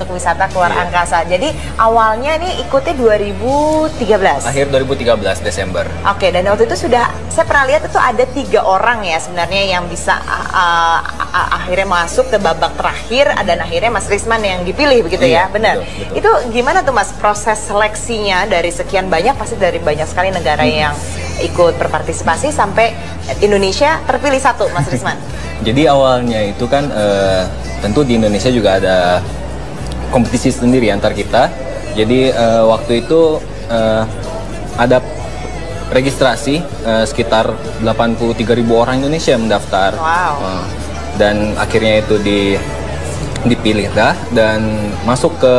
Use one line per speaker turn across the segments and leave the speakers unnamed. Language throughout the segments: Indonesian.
untuk wisata keluar angkasa. Jadi awalnya ini ikutnya 2013.
Akhir 2013 Desember.
Oke, dan waktu itu sudah saya pernah lihat itu ada 3 orang ya sebenarnya yang bisa akhirnya masuk ke babak terakhir, dan akhirnya Mas Risman yang dipilih begitu ya, benar?
Betul.
Itu gimana tuh Mas proses seleksinya dari sekian banyak, pasti dari banyak sekali negara yang ikut berpartisipasi sampai Indonesia terpilih 1, Mas Risman?
Jadi awalnya itu kan tentu di Indonesia juga ada kompetisi sendiri antar kita. Jadi waktu itu ada registrasi sekitar 83.000 orang Indonesia mendaftar.
Wow.
Dan akhirnya itu dipilih dan masuk ke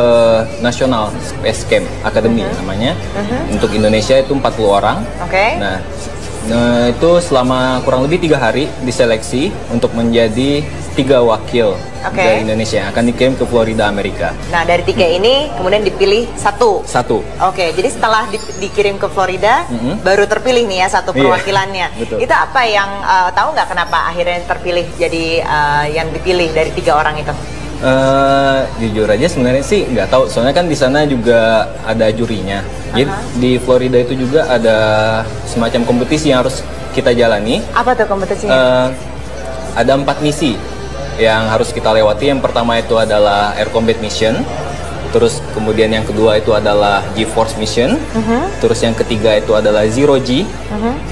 National Space Camp Academy namanya. Untuk Indonesia itu 40 orang.
Oke.
Nah, itu selama kurang lebih 3 hari diseleksi untuk menjadi 3 wakil dari Indonesia yang akan dikirim ke Florida, Amerika.
Nah, dari 3 ini kemudian dipilih 1. Oke, jadi setelah dikirim ke Florida, baru terpilih nih ya 1 perwakilannya. Itu apa yang tahu nggak kenapa akhirnya terpilih jadi yang dipilih dari 3 orang itu?
Jujur aja sebenarnya sih nggak tahu, soalnya kan di sana juga ada jurinya. Jadi di Florida itu juga ada semacam kompetisi yang harus kita jalani.
Apa tuh kompetisinya?
Ada 4 misi yang harus kita lewati. Yang pertama itu adalah Air Combat Mission, terus kemudian yang kedua itu adalah G-Force Mission, terus yang ketiga itu adalah Zero G,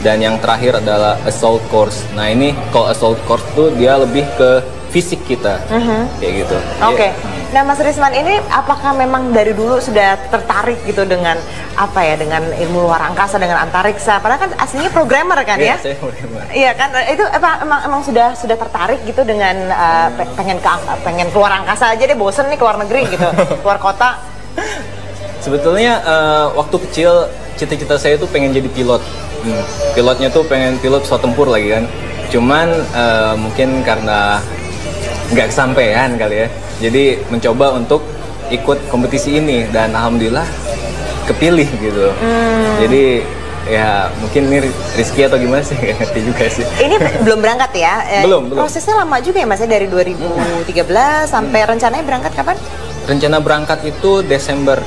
dan yang terakhir adalah Assault Course. Nah ini kalau Assault Course tuh dia lebih ke fisik kita, kayak gitu.
Oke. Nah, Mas Risman ini apakah memang dari dulu sudah tertarik gitu dengan apa ya, dengan ilmu luar angkasa, dengan antariksa? Padahal kan aslinya programmer kan ya?
Saya programmer.
Iya kan, itu emang sudah tertarik gitu dengan pengen keluar angkasa aja deh, bosen nih keluar negeri gitu, keluar kota.
Sebetulnya waktu kecil cita-cita saya tuh pengen jadi pilot. Pilotnya tuh pengen pilot pesawat tempur lagi kan. Cuman mungkin karena nggak kesampaian kali ya. Jadi mencoba untuk ikut kompetisi ini dan alhamdulillah kepilih gitu. Jadi ya mungkin ini rezeki atau gimana sih, nggak ngerti juga sih. Ini
belum berangkat ya?
Belum.
Prosesnya lama juga ya Mas, dari 2013 sampai rencananya berangkat kapan?
Rencana berangkat itu Desember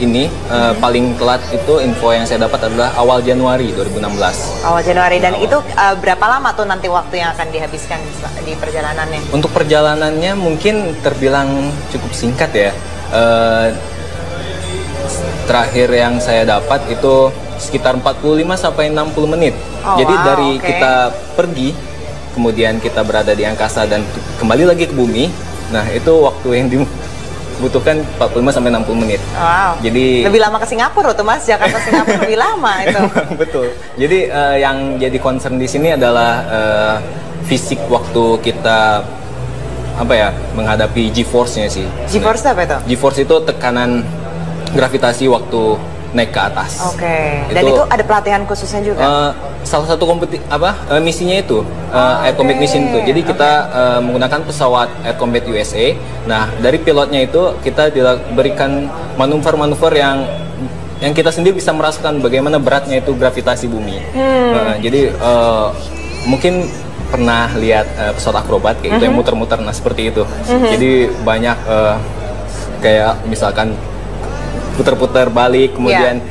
ini. Paling telat itu info yang saya dapat adalah awal Januari 2016.
Awal Januari, dan itu berapa lama tuh nanti waktu yang akan dihabiskan di perjalanannya?
Untuk perjalanannya mungkin terbilang cukup singkat ya. Terakhir yang saya dapat itu sekitar 45 sampai 60 menit. Jadi dari kita pergi, kemudian kita berada di angkasa dan kembali lagi ke bumi. Nah, itu waktu yang butuhkan 45 sampai 60 menit.
Wow.
Jadi
lebih lama ke Singapura tuh Mas, Jakarta Singapura lebih lama itu.
Betul. Jadi yang jadi concern di sini adalah fisik waktu kita menghadapi G-force-nya sih.
G-force apa itu?
G-force itu tekanan gravitasi waktu naik ke atas.
Oke. Dan itu ada pelatihan khususnya juga?
Salah satu misinya itu Air Combat Mission itu. Jadi kita menggunakan pesawat Air Combat USA. Nah, dari pilotnya itu kita diberikan manuver-manuver yang kita sendiri bisa merasakan bagaimana beratnya itu gravitasi bumi. Jadi mungkin pernah lihat pesawat akrobat kayak itu yang muter-muter, nah seperti itu. Jadi banyak kayak misalkan putar-putar balik, kemudian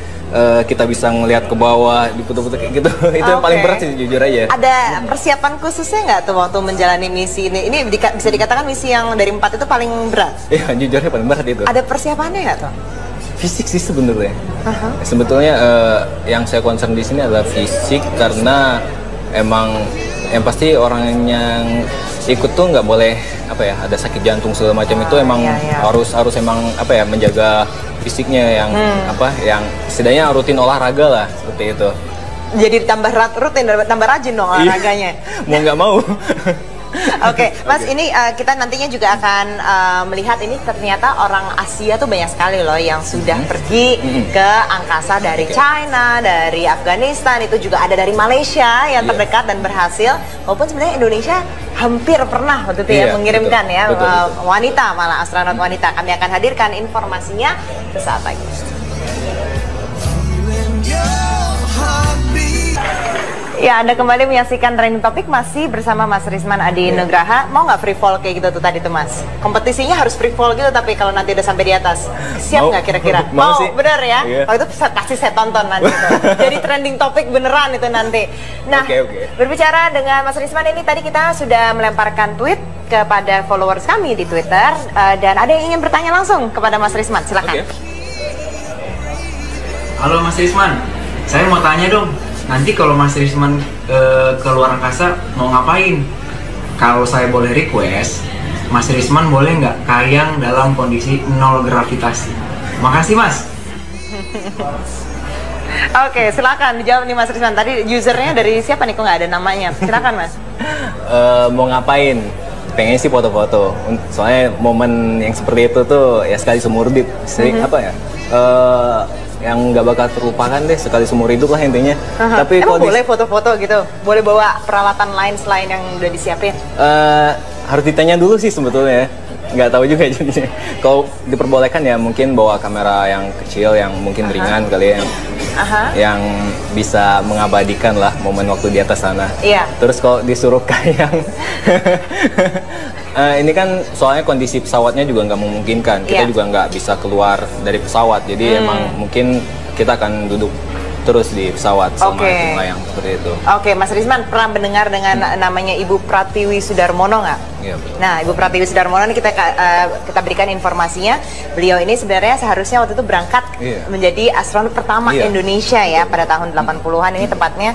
kita bisa ngelihat ke bawah, diputar-putar kayak gitu. Itu yang paling berat sih jujur aja.
Ada persiapan khususnya nggak tuh waktu menjalani misi ini? Ini bisa dikatakan misi yang dari 4 itu paling berat?
Iya, jujurnya paling berat itu.
Ada persiapannya nggak tuh?
Fisik sih sebenarnya. Sebetulnya yang saya concern di sini adalah fisik, karena emang yang pasti orang yang ikut tuh nggak boleh ada sakit jantung segala macam. Itu emang harus emang menjaga fisiknya yang yang setidaknya rutin olahraga lah, seperti itu.
Jadi tambah rutin, tambah rajin dong olahraganya.
Mau nggak mau.
Oke, Mas, ini kita nantinya juga akan melihat ini ternyata orang Asia tuh banyak sekali loh yang sudah pergi ke angkasa, dari China, dari Afghanistan, itu juga ada dari Malaysia yang terdekat dan berhasil. Walaupun sebenarnya Indonesia hampir pernah waktu itu mengirimkan betul. Wanita, malah astronot wanita. Kami akan hadirkan informasinya sesaat lagi. Ya, Anda kembali menyaksikan Trending Topic masih bersama Mas Risman Adi Nugraha. Mau nggak free fall kayak gitu tuh tadi tuh Mas? Kompetisinya harus free fall gitu, tapi kalau nanti udah sampai di atas, siap nggak kira-kira?
Mau sih.
Bener ya?
Iya.
Oh itu pasti saya tonton nanti tuh. Jadi Trending Topic beneran itu nanti. Nah, berbicara dengan Mas Risman ini tadi kita sudah melemparkan tweet kepada followers kami di Twitter dan ada yang ingin bertanya langsung kepada Mas Risman, silakan.
Halo Mas Risman, saya mau tanya dong. Nanti kalau Mas Risman ke luar angkasa mau ngapain? Kalau saya boleh request, Mas Risman boleh nggak kayang dalam kondisi nol gravitasi? Makasih Mas.
Oke, silakan dijawab nih Mas Risman. Tadi usernya dari siapa nih? Kok nggak ada namanya? Silakan Mas.
Mau ngapain? Pengen sih foto-foto. Soalnya momen yang seperti itu tuh ya sekali seumur hidup. Apa ya? Yang nggak bakal terlupakan deh sekali seumur hidup lah intinya. Tapi
emang boleh foto-foto gitu? Boleh bawa peralatan lain selain yang udah disiapin?
Harus ditanya dulu sih sebetulnya. Nggak tahu juga jadinya. Kalau diperbolehkan ya mungkin bawa kamera yang kecil, yang mungkin ringan kali ya. Yang bisa mengabadikan lah momen waktu di atas sana.
Iya.
Terus kalau disuruh kayang, ini kan soalnya kondisi pesawatnya juga nggak memungkinkan. Kita juga nggak bisa keluar dari pesawat. Jadi emang mungkin kita akan duduk terus di pesawat selama melayang seperti itu.
Oke, Mas Risman pernah mendengar dengan namanya Ibu Pratiwi Sudarmono nggak?
Iya.
Nah, Ibu Pratiwi Sudarmono ini kita berikan informasinya. Beliau ini sebenarnya seharusnya waktu itu berangkat menjadi astronot pertama Indonesia ya pada tahun 80-an. Ini tepatnya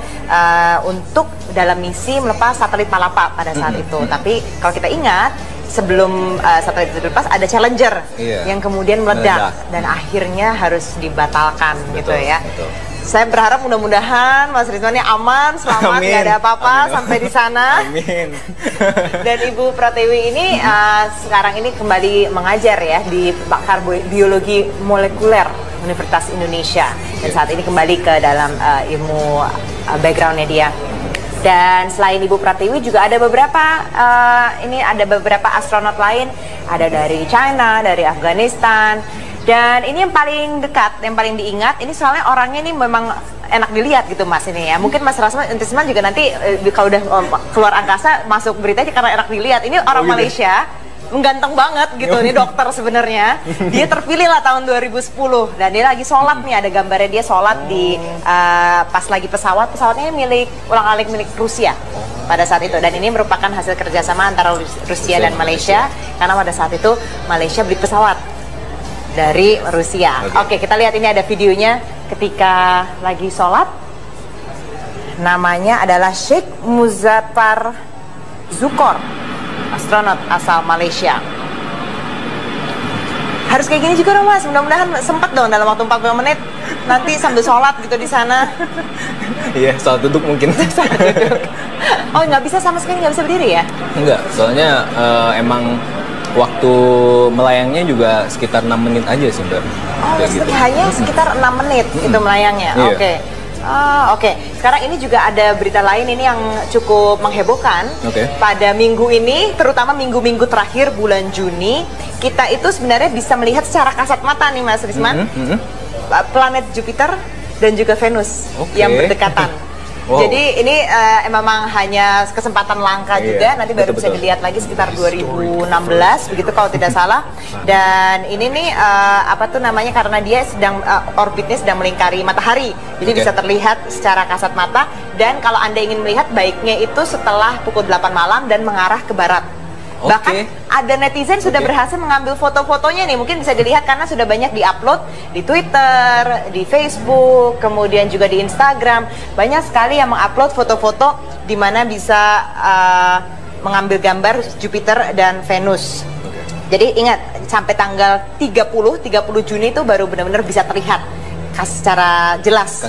untuk dalam misi melepas satelit Palapa pada saat itu. Tapi kalau kita ingat, sebelum satelit itu dilepas ada Challenger yang kemudian meledak dan akhirnya harus dibatalkan gitu ya. Saya berharap mudah-mudahan Mas Risman ini aman, selamat, nggak ada apa-apa sampai di sana.
Amin.
Dan Ibu Pratiwi ini sekarang ini kembali mengajar ya di Bakar Biologi Molekuler Universitas Indonesia. Dan saat ini kembali ke dalam ilmu backgroundnya dia. Dan selain Ibu Pratiwi juga ada beberapa astronot lain, ada dari China, dari Afghanistan. Dan ini yang paling dekat, yang paling diingat, ini soalnya orangnya ini memang enak dilihat gitu Mas ini ya. Mungkin Mas Risman juga nanti kalau udah keluar angkasa masuk beritanya karena enak dilihat. Ini orang Malaysia, ganteng banget gitu, ini dokter sebenarnya. Dia terpilih lah tahun 2010 dan dia lagi sholat nih, ada gambarnya dia sholat di pas lagi pesawatnya milik ulang-alik milik Rusia pada saat itu. Dan ini merupakan hasil kerjasama antara Rusia dan Malaysia karena pada saat itu Malaysia beli pesawat dari Rusia. Oke, kita lihat ini ada videonya ketika lagi sholat. Namanya adalah Sheikh Muzaffar Zukor, astronot asal Malaysia. Harus kayak gini juga dong Mas, mudah-mudahan sempat dong dalam waktu 40 menit nanti sambil sholat gitu di sana.
Iya, sholat duduk mungkin.
Oh, nggak bisa sama sekali, nggak bisa berdiri ya?
Enggak, soalnya emang waktu melayangnya juga sekitar 6 menit aja sih Mbak.
Oh, gitu. Hanya sekitar 6 menit itu melayangnya. Oke. Oke. Sekarang ini juga ada berita lain ini yang cukup menghebohkan. Pada minggu ini, terutama minggu-minggu terakhir bulan Juni, kita itu sebenarnya bisa melihat secara kasat mata nih Mas Risman, planet Jupiter dan juga Venus yang berdekatan. Jadi ini memang hanya kesempatan langka juga, nanti baru bisa dilihat lagi sekitar 2016 begitu kalau tidak salah. Dan ini nih apa tuh namanya, karena dia sedang orbitnya sedang melingkari matahari, jadi bisa terlihat secara kasat mata. Dan kalau Anda ingin melihat baiknya itu setelah pukul 8 malam dan mengarah ke barat. Bahkan ada netizen sudah berhasil mengambil foto-fotonya nih, mungkin bisa dilihat karena sudah banyak diupload di Twitter, di Facebook, kemudian juga di Instagram. Banyak sekali yang mengupload foto-foto di mana bisa mengambil gambar Jupiter dan Venus. Jadi ingat, sampai tanggal 30 Juni itu baru benar-benar bisa terlihat secara jelas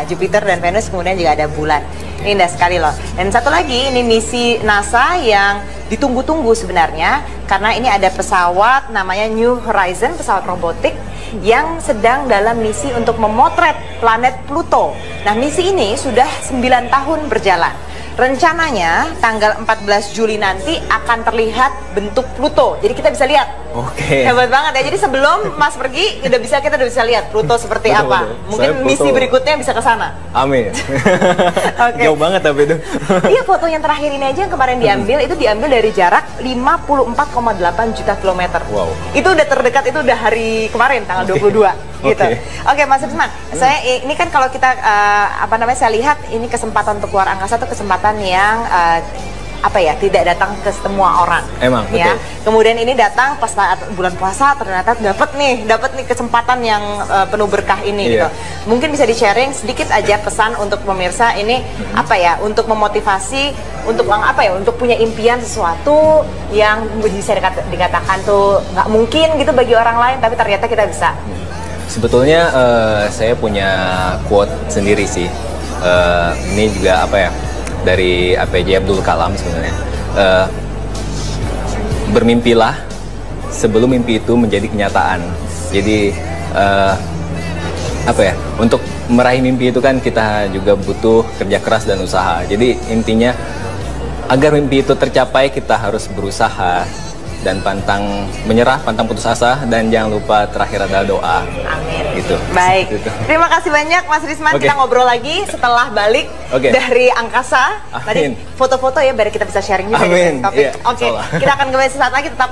Jupiter dan Venus, kemudian juga ada bulan. Ini indah sekali loh. Dan satu lagi, ini misi NASA yang ditunggu-tunggu sebenarnya, karena ini ada pesawat namanya New Horizon, pesawat robotik yang sedang dalam misi untuk memotret planet Pluto. Nah, misi ini sudah 9 tahun berjalan. rencananya tanggal 14 Juli nanti akan terlihat bentuk Pluto. Jadi kita bisa lihat.
Oke.
Hebat banget ya. Jadi sebelum Mas pergi, kita udah bisa lihat Pluto seperti
Betul,
apa.
betul.
Mungkin
Saya
misi
Pluto.
berikutnya bisa ke sana.
Amin.
Oke.
Jauh banget tapi itu.
Iya, foto yang terakhir ini aja yang kemarin diambil itu diambil dari jarak 54,8 juta kilometer.
Wow.
Itu udah terdekat, itu udah hari kemarin tanggal 22 gitu.
Oke.
Oke, Mas Risman, saya ini kan kalau kita saya lihat ini kesempatan untuk keluar angkasa tuh kesempatan yang tidak datang ke semua orang.
Emang,
ya.
betul.
Kemudian ini datang pas saat bulan puasa ternyata dapat nih kesempatan yang penuh berkah ini gitu.
Iya.
Mungkin bisa di-sharing sedikit aja pesan untuk pemirsa ini untuk memotivasi untuk punya impian sesuatu yang bisa dikatakan tuh nggak mungkin gitu bagi orang lain tapi ternyata kita bisa.
Sebetulnya saya punya quote sendiri sih. Ini juga dari APJ Abdul Kalam sebenarnya. Bermimpilah sebelum mimpi itu menjadi kenyataan. Jadi untuk meraih mimpi itu kan kita juga butuh kerja keras dan usaha. Jadi intinya agar mimpi itu tercapai kita harus berusaha dan pantang menyerah, pantang putus asa, dan jangan lupa terakhir adalah doa.
Amin.
Gitu.
Baik.
Gitu.
Terima kasih banyak Mas Risman.
Oke.
Kita ngobrol lagi setelah balik dari angkasa.
Amin.
Tadi foto-foto ya biar kita bisa sharing juga.
Amin.
Topik.
Iya,
Oke.
insyaallah.
Kita akan kembali sesaat lagi, tetaplah